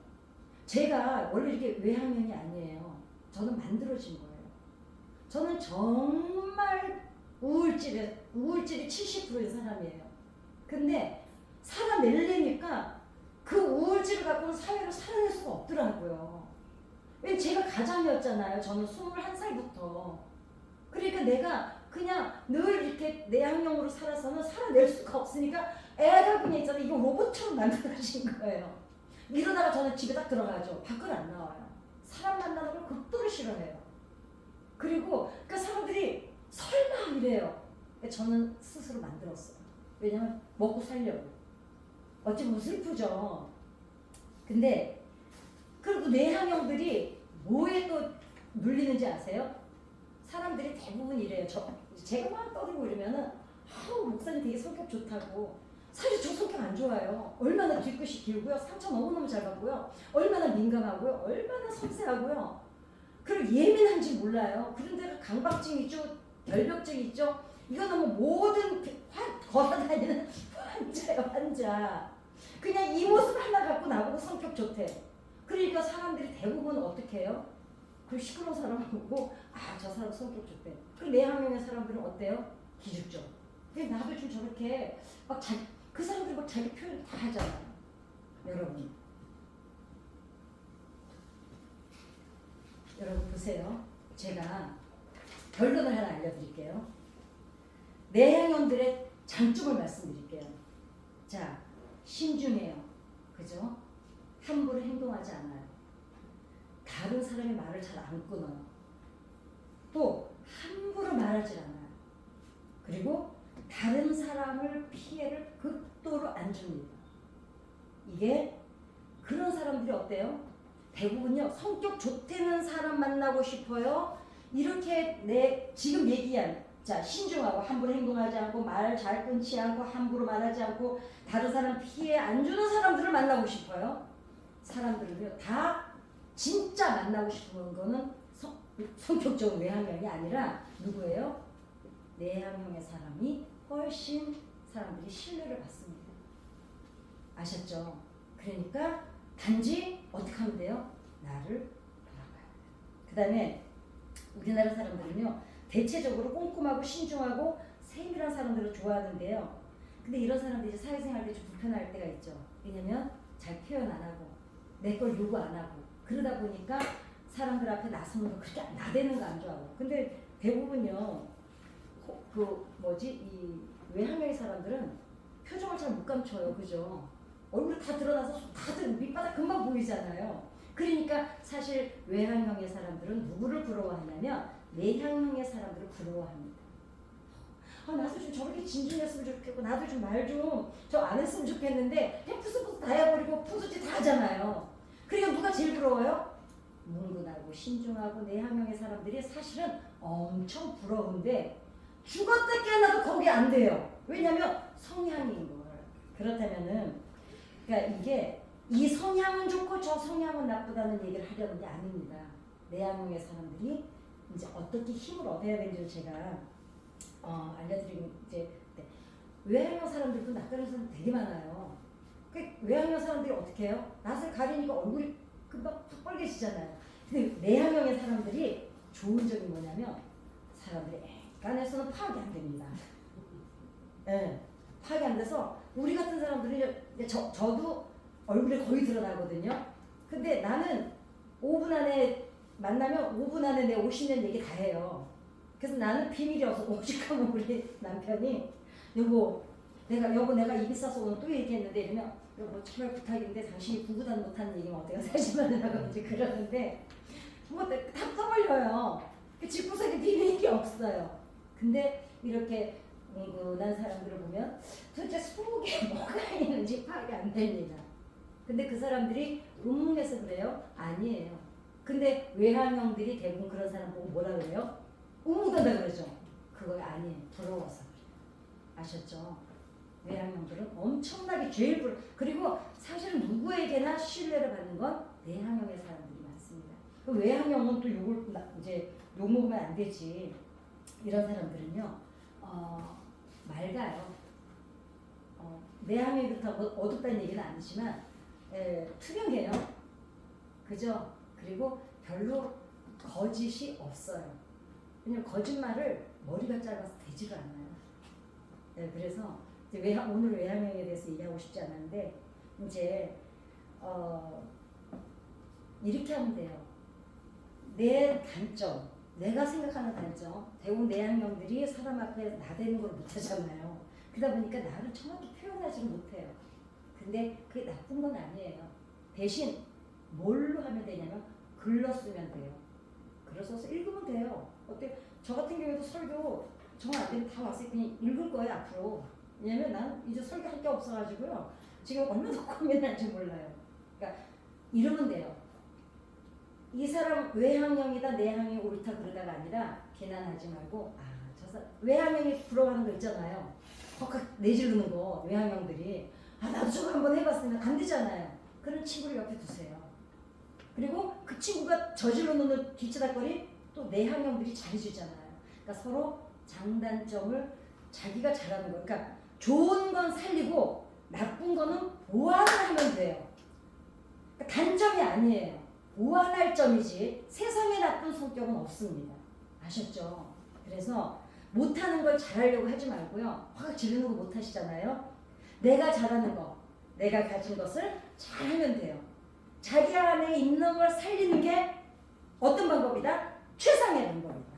제가 원래 이렇게 외향형이 아니에요. 저는 만들어진 거예요. 저는 정말 우울질이 70%인 사람이에요. 근데 살아내려니까 그 우울질을 갖고는 사회로 살아낼 수가 없더라고요. 왜냐면 제가 가장이었잖아요. 저는 21살부터. 그러니까 내가 그냥 늘 이렇게 내향형으로 살아서는 살아낼 수가 없으니까 애가 그냥 있잖아요. 이거 로봇처럼 만들어진 거예요. 이러다가 저는 집에 딱 들어가죠. 밖을 안 나와요. 사람 만나는 걸 극도로 싫어해요. 그리고 그 사람들이 설마 이래요. 저는 스스로 만들었어요. 왜냐면 먹고 살려고. 어찌 보면 슬프죠. 근데 그리고 내향형들이 뭐에 또 눌리는지 아세요? 사람들이 대부분 이래요. 제가 막 떠들고 이러면은 목사님 되게 성격 좋다고. 사실 저 성격 안 좋아요. 얼마나 뒤끝이 길고요. 상처 너무너무 잘 받고요. 얼마나 민감하고요. 얼마나 섬세하고요. 그리고 예민한지 몰라요. 그런데 강박증 있죠. 결벽증 있죠. 이거는 뭐 모든 걸어다니는 환자예요. 환자. 그냥 이 모습 하나 갖고 나보고 성격 좋대. 그러니까 사람들이 대부분 어떻게 해요? 그 시끄러운 사람 보고 저 사람 성격 좋대. 그 내향형의 사람들은 어때요? 기죽죠. 근데 나도 좀 저렇게 그 사람들이 막 자기 표현 다 하잖아요. 여러분 보세요. 제가 결론을 하나 알려드릴게요. 내향형들의 장점을 말씀드릴게요. 자, 신중해요. 그죠? 함부로 행동하지 않아요. 다른 사람의 말을 잘 안 끊어요. 또 함부로 말하지 않아요. 그리고 다른 사람을 피해를 극도로 안 줍니다. 이게 그런 사람들이 어때요? 대부분요 성격 좋다는 사람 만나고 싶어요. 이렇게 지금 얘기한 신중하고 함부로 행동하지 않고 말 잘 끊지 않고 함부로 말하지 않고 다른 사람 피해 안 주는 사람들을 만나고 싶어요. 사람들은요 다 진짜 만나고 싶은 거는 성격적인 외향형이 아니라 누구예요? 내향형의 사람이 훨씬 사람들이 신뢰를 받습니다. 아셨죠? 그러니까 단지 어떻게 하면 돼요? 나를 돌아봐야 돼요. 그 다음에 우리나라 사람들은요 대체적으로 꼼꼼하고 신중하고 세밀한 사람들을 좋아하는데요. 근데 이런 사람들이 사회생활 때 좀 불편할 때가 있죠. 왜냐면 잘 표현 안 하고 내 걸 요구 안 하고 그러다 보니까 사람들 앞에 나서는 거 그렇게 나대는 거 안 좋아하고. 근데 대부분요 이 외향형의 사람들은 표정을 잘 못 감춰요. 그죠? 얼굴이 다 드러나서 다들 밑바닥 금방 보이잖아요. 그러니까 사실 외향형의 사람들은 누구를 부러워하냐면 내향형의 사람들을 부러워합니다. 나도 좀 저렇게 진중했으면 좋겠고 나도 좀 말 좀 저 안 했으면 좋겠는데 그냥 푸스푸스 다 해버리고 푸스지 다 하잖아요. 그러니까 누가 제일 부러워요? 뭉근하고 신중하고 내향형의 사람들이 사실은 엄청 부러운데 죽었다 깨어나도 거기 안 돼요. 왜냐면 성향인 걸. 그렇다면은 그러니까 이게 이 성향은 좋고 저 성향은 나쁘다는 얘기를 하려는 게 아닙니다. 내향형의 사람들이 이제 어떻게 힘을 얻어야 되는지를 제가 알려드리면 이제 외향형 사람들도 낯가리는 사람 되게 많아요. 그 외향형 사람들이 어떻게 해요? 낯을 가리니까 얼굴이 금방 팍 빨개지잖아요. 근데 내향형의 사람들이 좋은 점이 뭐냐면 사람들이 애간에서는 파악이 안 됩니다. 네, 파악이 안 돼서 우리 같은 사람들이 저도 얼굴이 거의 드러나거든요. 근데 나는 5분 안에 만나면 5분 안에 내 50년 얘기 다 해요. 그래서 나는 비밀이 없어. 오직하면 우리 남편이 여보 내가 입이 싸서 오늘 또 얘기했는데 이러면 여보 정말 부탁인데 당신이 구구단 못하는 얘기면 어때요? 40만 원하고 이제 그러는데 뭐 다 떠벌려요. 집구석에 비밀이 없어요. 근데 이렇게 뭉근한 사람들을 보면 도대체 속에 뭐가 있는지 파악이 안 됩니다. 근데 그 사람들이 운문해서 그래요? 아니에요. 근데 외향형들이 대부분 그런 사람 보고 뭐라 그래요? 우무하다 그러죠. 그거 아니에요. 부러워서 그래요. 아셨죠? 외향형들은 엄청나게 제일 그리고 사실은 누구에게나 신뢰를 받는 건 내향형의 사람들이 많습니다. 그 외향형은 또 요걸 이제 욕 먹으면 안 되지. 이런 사람들은요 맑아요. 내향형이 그렇다고 어둡다는 얘기는 아니지만 투명해요. 그죠? 그리고 별로 거짓이 없어요. 왜냐면 거짓말을 머리가 짧아서 되지가 않아요. 네, 그래서 이제 오늘 외향형에 대해서 얘기하고 싶지 않은데 이제 이렇게 하면 돼요. 내 단점, 내가 생각하는 단점, 대부분 내향형들이 사람 앞에 나대는 걸 못하잖아요. 그러다 보니까 나를 정확히 표현하지는 못해요. 근데 그게 나쁜 건 아니에요. 대신 뭘로 하면 되냐면 글로 쓰면 돼요. 글을 써서 읽으면 돼요. 어때? 저 같은 경우에도 설교 정말 안 되면 다 왔어요. 그냥 읽을 거예요 앞으로. 왜냐면 난 이제 설교할 게 없어가지고요. 지금 얼마나 고민할지 몰라요. 그러니까 이러면 돼요. 이 사람 외향형이다 내향형이 옳다 그러다가 아니라 계난하지 말고 저 사람 외향형이 부러워하는 거 있잖아요. 헉헉 내지르는 거 외향형들이 나도 저거 한번 해봤으면 안 되잖아요. 그런 친구를 옆에 두세요. 그리고 그 친구가 저질러 놓는 뒤치다거리 또 내향형들이 잘해주잖아요. 그러니까 서로 장단점을 자기가 잘하는 거. 그러니까 좋은 건 살리고 나쁜 거는 보완을 하면 돼요. 그러니까 단점이 아니에요. 보완할 점이지 세상에 나쁜 성격은 없습니다. 아셨죠? 그래서 못하는 걸 잘하려고 하지 말고요. 확 지르는 거 못하시잖아요. 내가 잘하는 거, 내가 가진 것을 잘하면 돼요. 자기 안에 있는 걸 살리는 게 어떤 방법이다? 최상의 방법이다.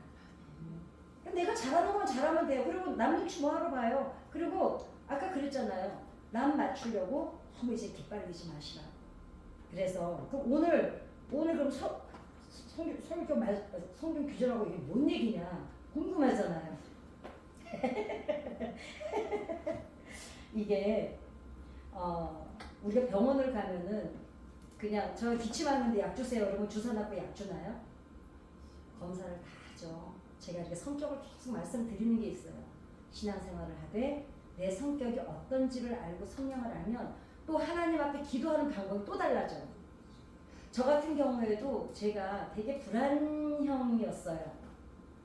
내가 잘하는 건 잘하면 돼요. 그리고 남 눈치 뭐하러 봐요. 그리고 아까 그랬잖아요. 남 맞추려고 너무 이제 기빨리지 마시라. 그래서 오늘 그럼 성경 규절하고 이게 뭔 얘기냐 궁금하잖아요. 이게 우리가 병원을 가면은 그냥 저 기침하는데 약 주세요. 그러면 주사 놨고 약 주나요? 검사를 다 하죠. 제가 이렇게 성격을 계속 말씀드리는 게 있어요. 신앙생활을 하되 내 성격이 어떤지를 알고 성령을 알면 또 하나님 앞에 기도하는 방법이 또 달라져요. 저 같은 경우에도 제가 되게 불안형이었어요.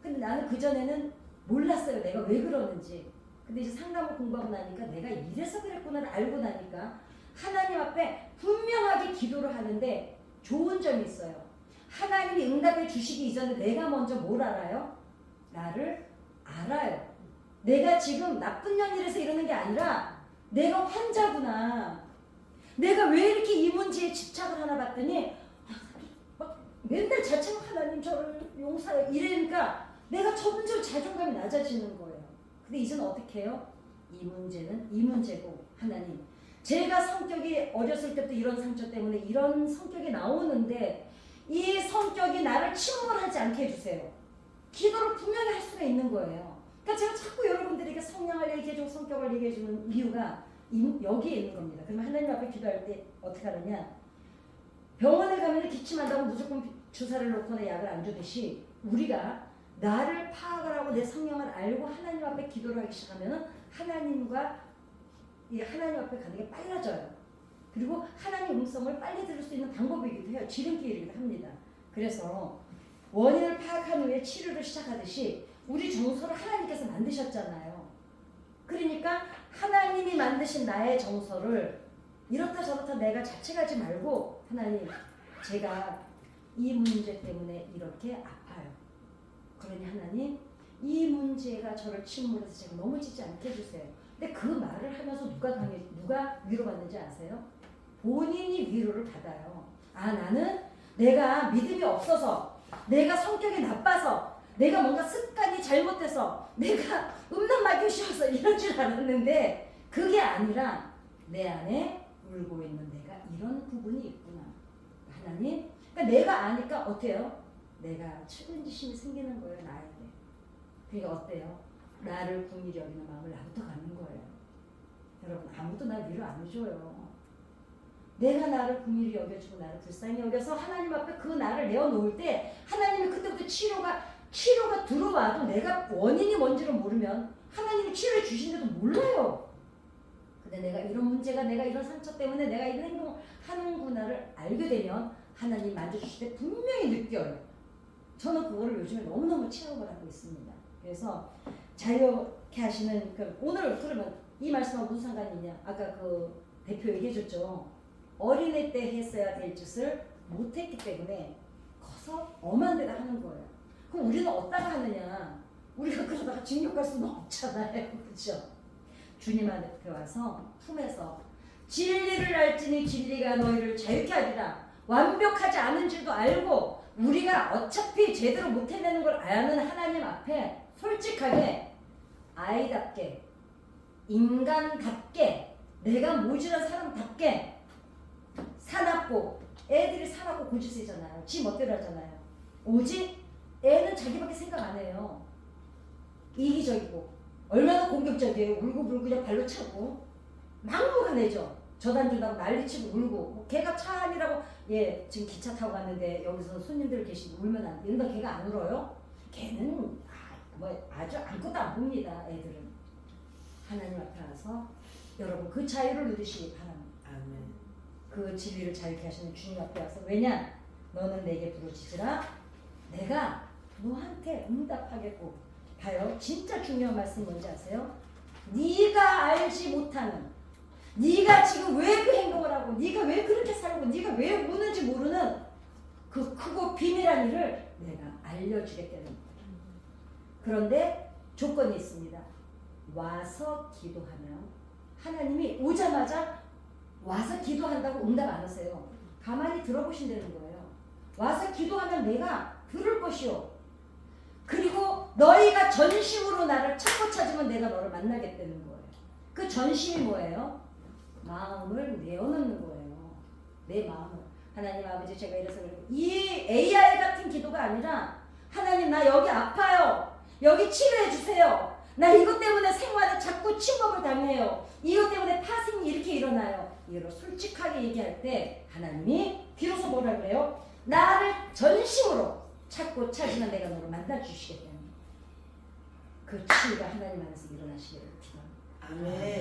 근데 나는 그전에는 몰랐어요. 내가 왜 그러는지. 근데 이제 상담을 공부하고 나니까 내가 이래서 그랬구나를 알고 나니까 하나님 앞에 분명하게 기도를 하는데 좋은 점이 있어요. 하나님이 응답해 주시기 이전에 내가 먼저 뭘 알아요? 나를 알아요. 내가 지금 나쁜 년이라서 이러는 게 아니라 내가 환자구나. 내가 왜 이렇게 이 문제에 집착을 하나 봤더니 막 맨날 자책 하나님 저를 용서해 이러니까 내가 저 문제로 자존감이 낮아지는 거예요. 근데 이제는 어떻게 해요? 이 문제는 이 문제고 하나님 제가 성격이 어렸을 때부터 이런 상처 때문에 이런 성격이 나오는데 이 성격이 나를 침몰하지 않게 해주세요. 기도를 분명히 할 수가 있는 거예요. 그러니까 제가 자꾸 여러분들에게 성령을 얘기해주고 성격을 얘기해주는 이유가 여기에 있는 겁니다. 그러면 하나님 앞에 기도할 때 어떻게 하느냐? 병원에 가면 기침한다고 무조건 주사를 놓거나 약을 안 주듯이 우리가 나를 파악을 하고 내 성령을 알고 하나님 앞에 기도를 하기 시작하면 하나님 앞에 가는 게 빨라져요. 그리고 하나님 음성을 빨리 들을 수 있는 방법이기도 해요. 지름길이기도 합니다. 그래서 원인을 파악한 후에 치료를 시작하듯이 우리 정서를 하나님께서 만드셨잖아요. 그러니까 하나님이 만드신 나의 정서를 이렇다 저렇다 내가 자책하지 말고 하나님 제가 이 문제 때문에 이렇게 아파요. 그러니 하나님 이 문제가 저를 침몰해서 제가 넘어지지 않게 해주세요. 근데 그 말을 하면서 누가 위로받는지 아세요? 본인이 위로를 받아요. 나는 내가 믿음이 없어서 내가 성격이 나빠서 내가 뭔가 습관이 잘못돼서 내가 음란마귀 씌워서 이런 줄 알았는데 그게 아니라 내 안에 울고 있는 내가 이런 부분이 있구나. 하나님 그러니까 내가 아니까 어때요? 내가 측은지심이 생기는 거예요. 나에게. 그러니까 어때요? 나를 긍휼히 여기는 마음을 나부터 갖는 거예요. 여러분 아무도 날 위로 안 해줘요. 내가 나를 긍휼히 여겨주고 나를 불쌍히 여겨서 하나님 앞에 그 나를 내어놓을 때 하나님이 그때부터 치료가 들어와도 내가 원인이 뭔지를 모르면 하나님이 치료해 주신데도 몰라요. 근데 내가 이런 문제가 내가 이런 상처 때문에 내가 이런 행동을 하는구나를 알게 되면 하나님 만져주실 때 분명히 느껴요. 저는 그거를 요즘에 너무너무 체험을 하고 있습니다. 그래서 자유케 하시는 오늘 그러면 이 말씀하고 무슨 상관이 있냐? 아까 그 대표 얘기해줬죠. 어린애 때 했어야 될 짓을 못했기 때문에 커서 엄한 데다 하는 거예요. 그럼 우리는 어디다가 하느냐? 우리가 그러다가 징역 갈 수는 없잖아요. 그렇죠? 주님한테 와서 품에서 진리를 알지니 진리가 너희를 자유케 하리라. 완벽하지 않은 줄도 알고 우리가 어차피 제대로 못 해내는 걸 아는 하나님 앞에 솔직하게 아이답게 인간답게 내가 모질한 사람답게 사납고 애들이 사납고 고집세잖아요. 지 멋대로 하잖아요. 오직 애는 자기밖에 생각 안 해요. 이기적이고 얼마나 공격적이에요. 울고불고 그냥 발로 차고 막무가내죠. 저단저단 난리치고 울고 뭐 걔가 차 안이라고 예 지금 기차 타고 갔는데 여기서 손님들 계시고 울면 안 된다. 걔가 안 울어요? 걔는 뭐 아주 아무것도 안 봅니다. 애들은 하나님 앞에 와서 여러분 그 자유를 누리시기 바랍니다. 아멘. 그 진리를 자유케 하시는 주님 앞에 와서 왜냐 너는 내게 부르짖으라 내가 너한테 응답하겠고 봐요. 진짜 중요한 말씀이 뭔지 아세요? 네가 알지 못하는 네가 지금 왜 그 행동을 하고 네가 왜 그렇게 살고 네가 왜 우는지 모르는 그 크고 비밀한 일을 내가 알려주겠다는 거예요. 그런데 조건이 있습니다. 와서 기도하면 하나님이 오자마자 와서 기도한다고 응답 안 하세요. 가만히 들어보신다는 거예요. 와서 기도하면 내가 들을 것이요. 그리고 너희가 전심으로 나를 찾고 찾으면 내가 너를 만나겠다는 거예요. 그 전심이 뭐예요? 마음을 내어놓는 거예요. 내 마음을. 하나님 아버지 제가 이래서 그래요. 이 AI 같은 기도가 아니라 하나님 나 여기 아파요. 여기 치료해 주세요. 나 이것 때문에 생활에 자꾸 침범을 당해요. 이것 때문에 파생이 이렇게 일어나요. 이걸 솔직하게 얘기할 때 하나님이 비로소 뭐라 그래요? 나를 전심으로 찾고 찾으면 내가 너를 만나 주시겠다는 그 치유가 하나님 안에서 일어나시기를 기도합니다. 아멘.